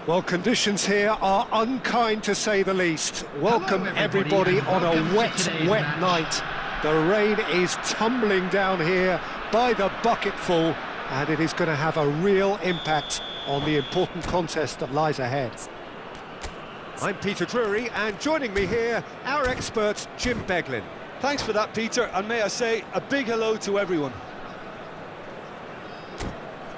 Well, conditions here are unkind to say the least. Welcome everybody on a wet night. The rain is tumbling down here by the bucketful, and it is going to have a real impact on the important contest that lies ahead. I'm Peter Drury, and joining me here, our expert, Jim Beglin. Thanks for that, Peter, and may I say a big hello to everyone.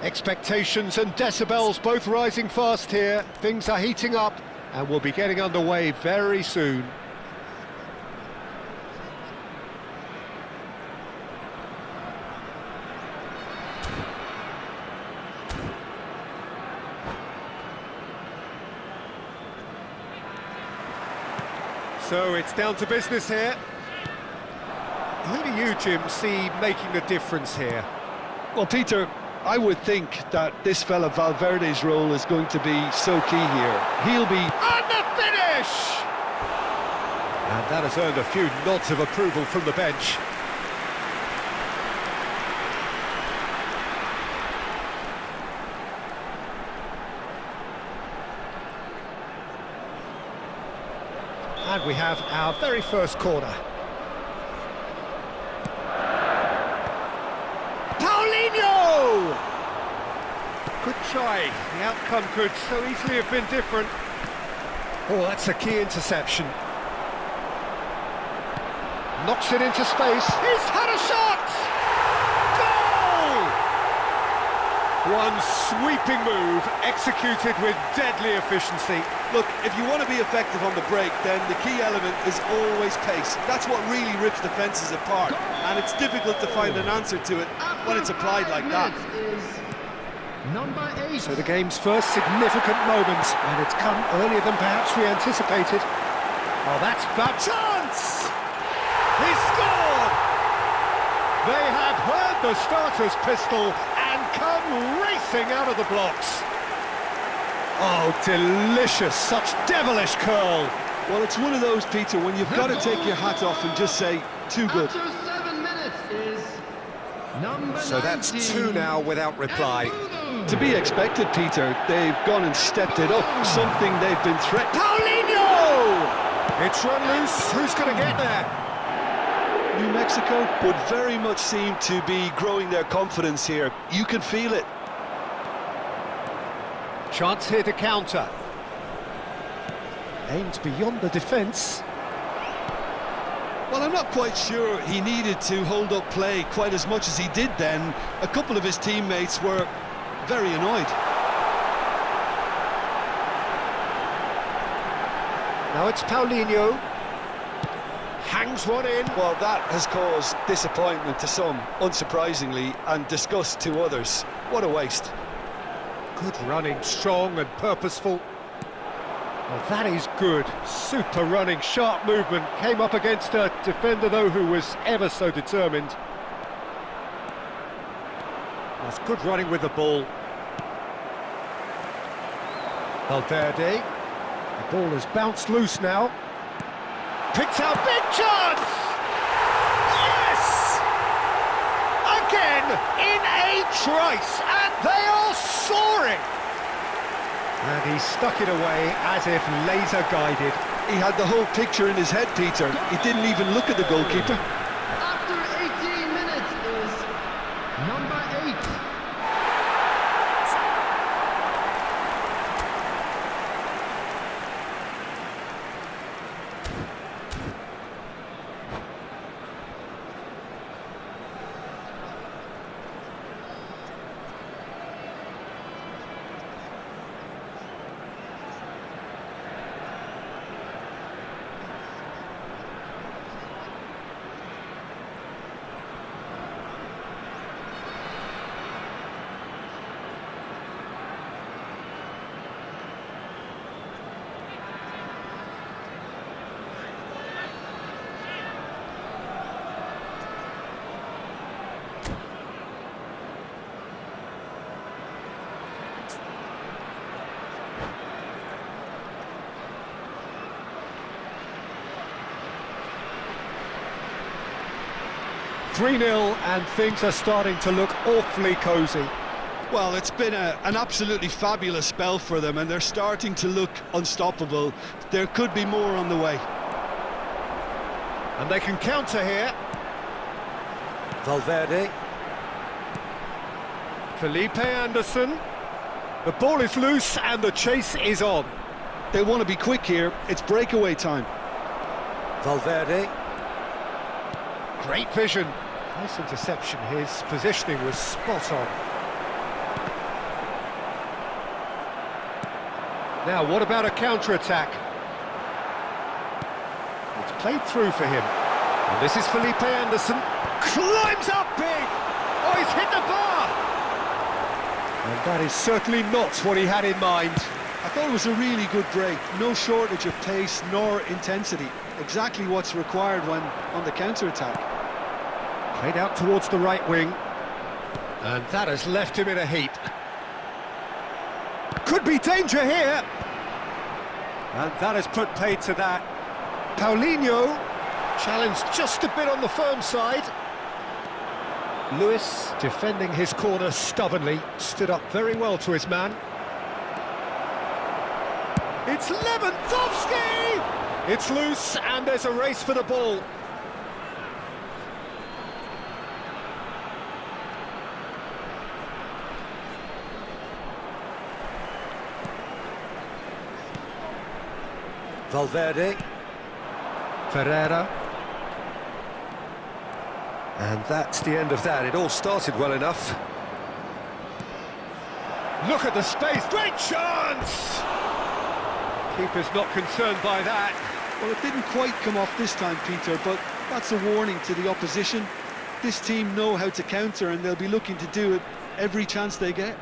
Expectations and decibels both rising fast here. Things are heating up, and we'll be getting underway very soon. So it's down to business here. Who do you, Jim, see making the difference here? Well, Peter, I would think that this fella Valverde's role is going to be so key here. He'll be... And the finish! And that has earned a few nods of approval from the bench. And we have our very first corner. Paulinho! Good try. The outcome could so easily have been different. Oh, that's a key interception. Knocks it into space. He's had a shot! Goal! One sweeping move, executed with deadly efficiency. Look, if you want to be effective on the break, then the key element is always pace. That's what really rips defences apart, and it's difficult to find an answer to it when it's applied like that. Number 8. So the game's first significant moment, and it's come earlier than perhaps we anticipated. Oh, that's bad chance! He scored! They have heard the starter's pistol and come racing out of the blocks. Oh, delicious, such devilish curl. Well, it's one of those, Peter, when you've got to take your hat off and just say, too good. After 7 minutes is number So that's 2 now without reply. To be expected, Peter. They've gone and stepped it up, something they've been threatened. Paulinho! It's run loose, who's going to get there? New Mexico would very much seem to be growing their confidence here. You can feel it. Chance here to counter. Aimed beyond the defence. Well, I'm not quite sure he needed to hold up play quite as much as he did then. A couple of his teammates were very annoyed. Now it's Paulinho. Hangs one in. Well, that has caused disappointment to some, unsurprisingly, and disgust to others. What a waste. Good running, strong and purposeful. Well, that is good. Super running, sharp movement. Came up against a defender, though, who was ever so determined. That's good running with the ball. Valverde. The ball has bounced loose now. Picks out, big chance! Yes! Again, in a trice, and they are soaring! And he stuck it away as if laser guided. He had the whole picture in his head, Peter. He didn't even look at the goalkeeper. After 18 minutes is number 8. Three 0 and things are starting to look awfully cosy. Well, it's been an absolutely fabulous spell for them, and they're starting to look unstoppable. There could be more on the way. And they can counter here. Valverde. Felipe Anderson. The ball is loose and the chase is on. They want to be quick here. It's breakaway time. Valverde. Great vision. Nice interception. His positioning was spot on. Now, what about a counter-attack? It's played through for him. And this is Felipe Anderson. Climbs up big! Oh, he's hit the bar! And that is certainly not what he had in mind. I thought it was a really good break. No shortage of pace nor intensity. Exactly what's required when on the counter-attack. Played out towards the right wing. And that has left him in a heap. Could be danger here. And that has put paid to that. Paulinho, challenged just a bit on the firm side. Lewis, defending his corner stubbornly, stood up very well to his man. It's Lewandowski! It's loose, and there's a race for the ball. Valverde. Ferreira. And that's the end of that. It all started well enough. Look at the space. Great chance! Keeper's not concerned by that. Well, it didn't quite come off this time, Peter, but that's a warning to the opposition. This team know how to counter, and they'll be looking to do it every chance they get.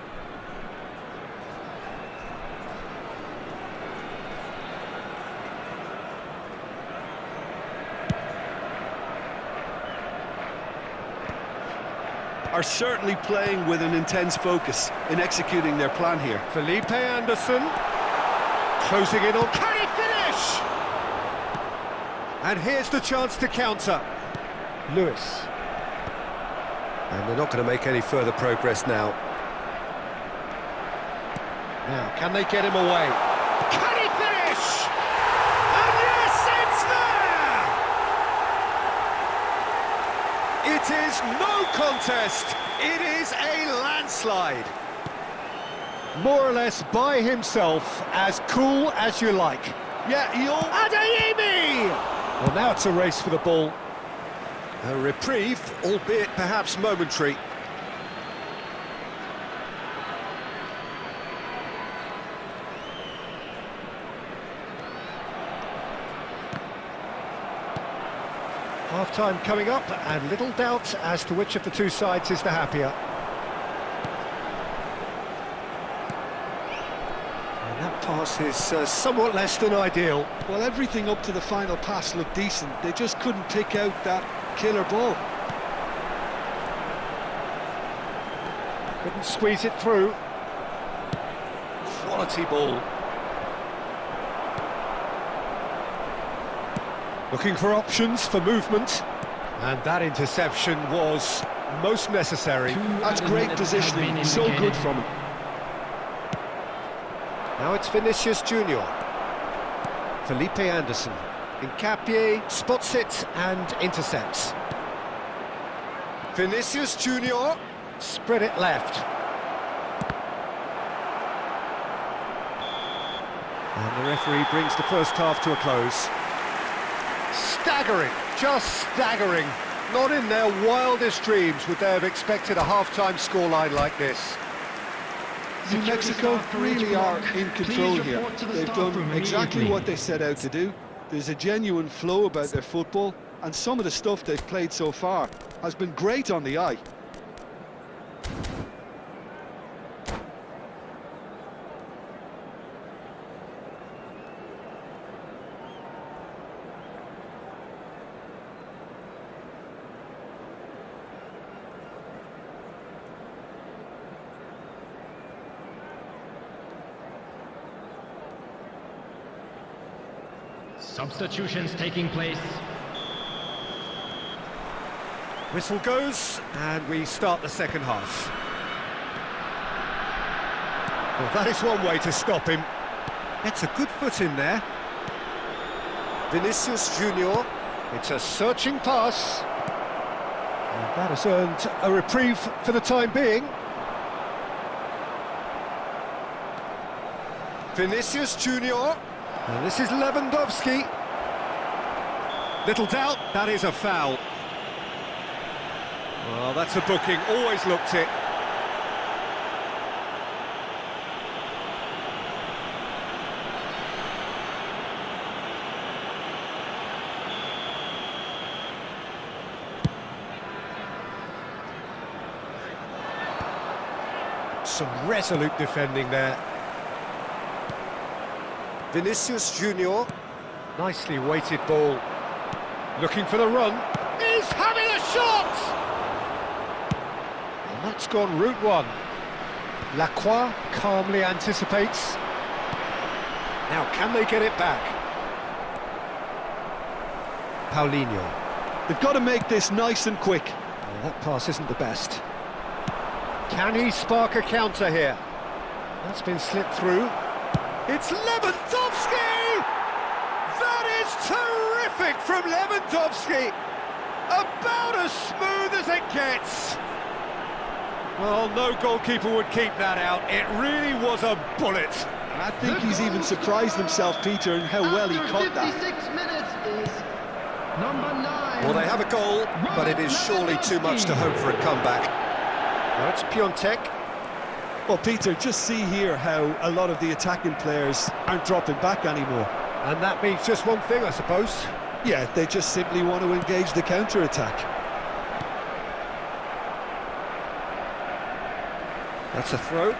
Are certainly playing with an intense focus in executing their plan here. Felipe Anderson closing in on. Can he finish? And here's the chance to counter. Lewis. And they're not going to make any further progress now. Now, can they get him away? Can he finish? And yes, it's there! It is no contest. It is a landslide. More or less by himself, as cool as you like. Yeah, Adeyemi! Well, now it's a race for the ball. A reprieve, albeit perhaps momentary. Half-time coming up, and little doubt as to which of the two sides is the happier. And that pass is somewhat less than ideal. Well, everything up to the final pass looked decent. They just couldn't pick out that killer ball. Couldn't squeeze it through. Quality ball. Looking for options for movement. And that interception was most necessary. That's great positioning, so good from him. Now it's Vinicius Junior. Felipe Anderson. Hincapié spots it and intercepts. Vinicius Junior. Spread it left. And the referee brings the first half to a close. Staggering, just staggering. Not in their wildest dreams would they have expected a half-time scoreline like this. New Mexico really are in control here. They've done exactly what they set out to do. There's a genuine flow about their football, and some of the stuff they've played so far has been great on the eye. Substitutions taking place. Whistle goes, and we start the second half. Well, that is one way to stop him. It's a good foot in there. Vinicius Junior. It's a searching pass. And that has earned a reprieve for the time being. Vinicius Junior. And this is Lewandowski. Little doubt, that is a foul. Well, that's a booking, always looked it. Some resolute defending there. Vinicius Junior. Nicely weighted ball. Looking for the run. He's having a shot! And that's gone route one. Lacroix calmly anticipates. Now, can they get it back? Paulinho. They've got to make this nice and quick. Well, that pass isn't the best. Can he spark a counter here? That's been slipped through. It's Lewandowski! That is terrific from Lewandowski! About as smooth as it gets. Well, no goalkeeper would keep that out. It really was a bullet. I think he's even surprised himself, Peter, in how well he caught that. 56 minutes is number 9. Well, they have a goal, but it is surely too much to hope for a comeback. Now it's Piontek. Well, Peter, just see here how a lot of the attacking players aren't dropping back anymore. And that means just one thing, I suppose. Yeah, they just simply want to engage the counter-attack. That's a throw.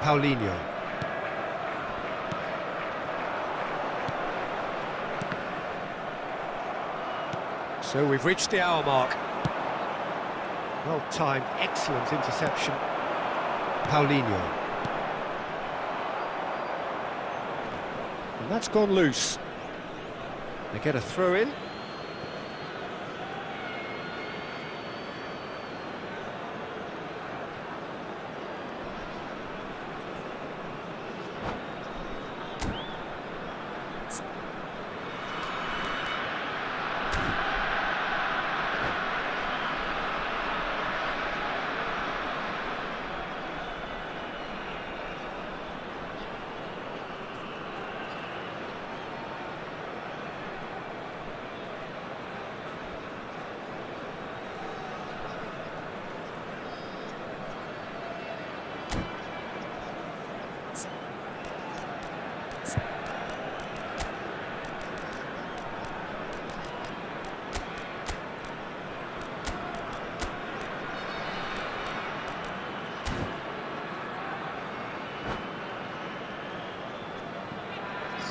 Paulinho. So we've reached the hour mark. Well timed, excellent interception. Paulinho. And that's gone loose. They get a throw in.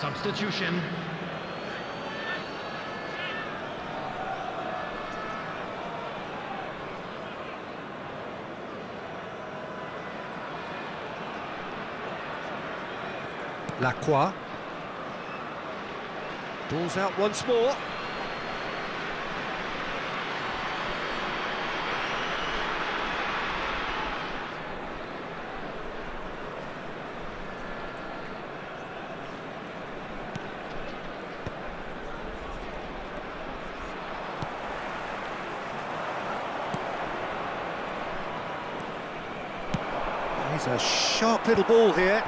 Substitution. Lacroix. Ball's out once more. He's a sharp little ball here.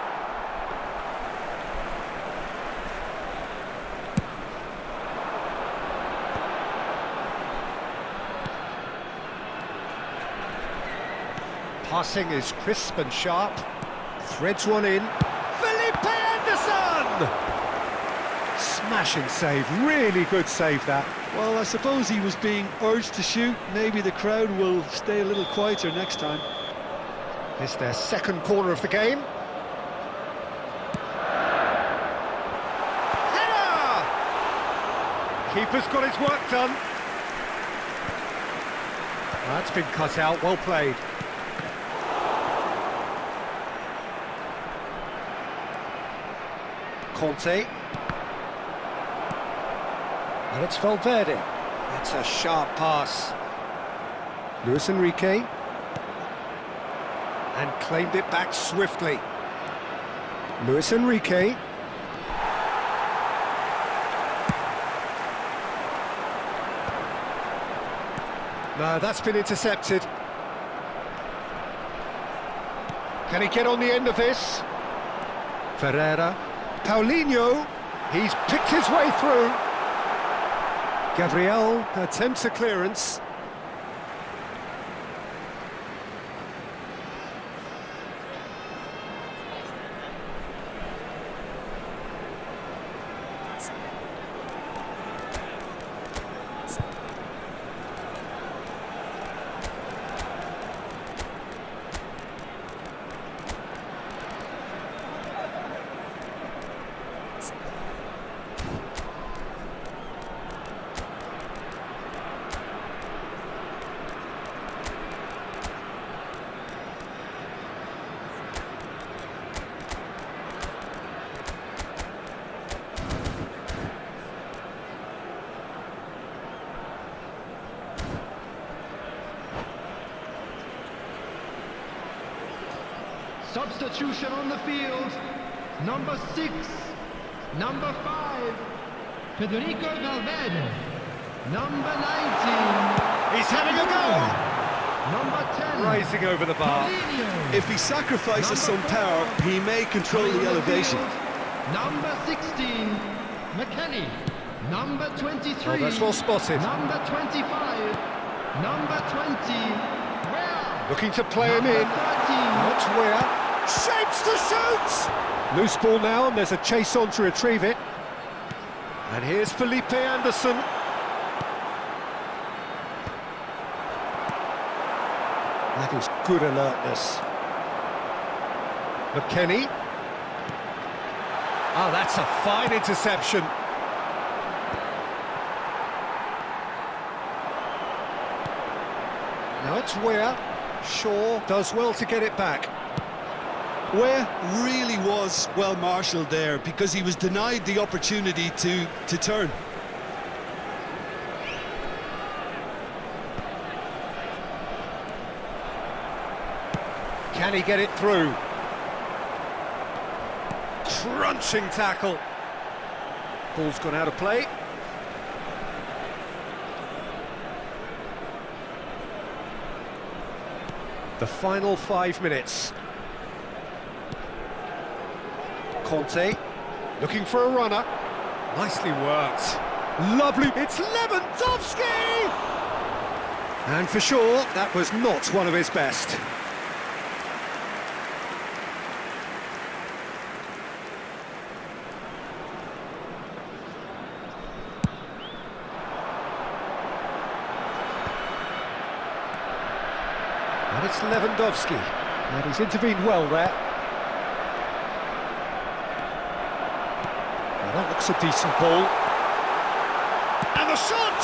Passing is crisp and sharp. Threads one in. Felipe Anderson! Smashing save, really good save that. Well, I suppose he was being urged to shoot. Maybe the crowd will stay a little quieter next time. It's their second corner of the game. Header! Keeper's got his work done. That's been cut out, well played. Conte. And it's Valverde. That's a sharp pass. Luis Enrique. And claimed it back swiftly. Luis Enrique. No, that's been intercepted. Can he get on the end of this? Ferreira. Paulinho. He's picked his way through. Gabriel attempts a clearance. Substitution on the field. Number 6, number 5, Federico Valverde. Number 19. He's having a go! Number 10. Rising over the bar. Paulinho. If he sacrifices Number some power, 4. he may control Coming the on elevation. field, Number 16, McKennie. Number 23. Oh, that's well spotted. Number 25. Number 20. Where? Looking to play him in. Out where? Shapes to shoot! Loose ball now, and there's a chase on to retrieve it. And here's Felipe Anderson. That is good alertness. McKennie. Oh, that's a fine interception. Now it's Weah. Shaw does well to get it back. Weah really was well marshalled there because he was denied the opportunity to turn. Can he get it through? Crunching tackle. Ball's gone out of play. The final 5 minutes. Conte, looking for a runner. Nicely worked. Lovely, it's Lewandowski! And for sure, that was not one of his best. And it's Lewandowski. And he's intervened well there. Well, that looks a decent ball. And the shot!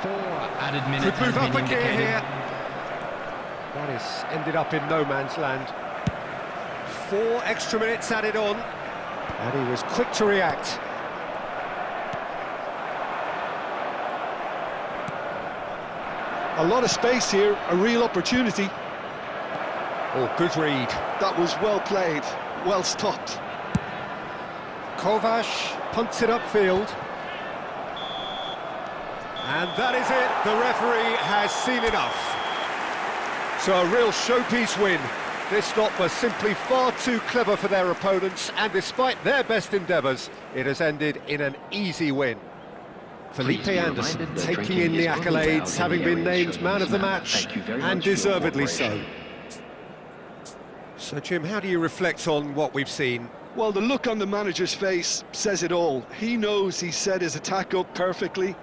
4 added minutes. Could move has up been a gear indicated. here. That is ended up in no man's land. 4 extra minutes added on. And he was quick to react. A lot of space here, a real opportunity. Oh, good read. That was well played, well stopped. Kovac punts it upfield. And that is it. The referee has seen enough. So a real showpiece win. This lot was simply far too clever for their opponents, and despite their best endeavours, it has ended in an easy win. Felipe Anderson taking in the accolades, having been named man of the match, and deservedly so. So, Jim, how do you reflect on what we've seen? Well, the look on the manager's face says it all. He knows he set his attack up perfectly.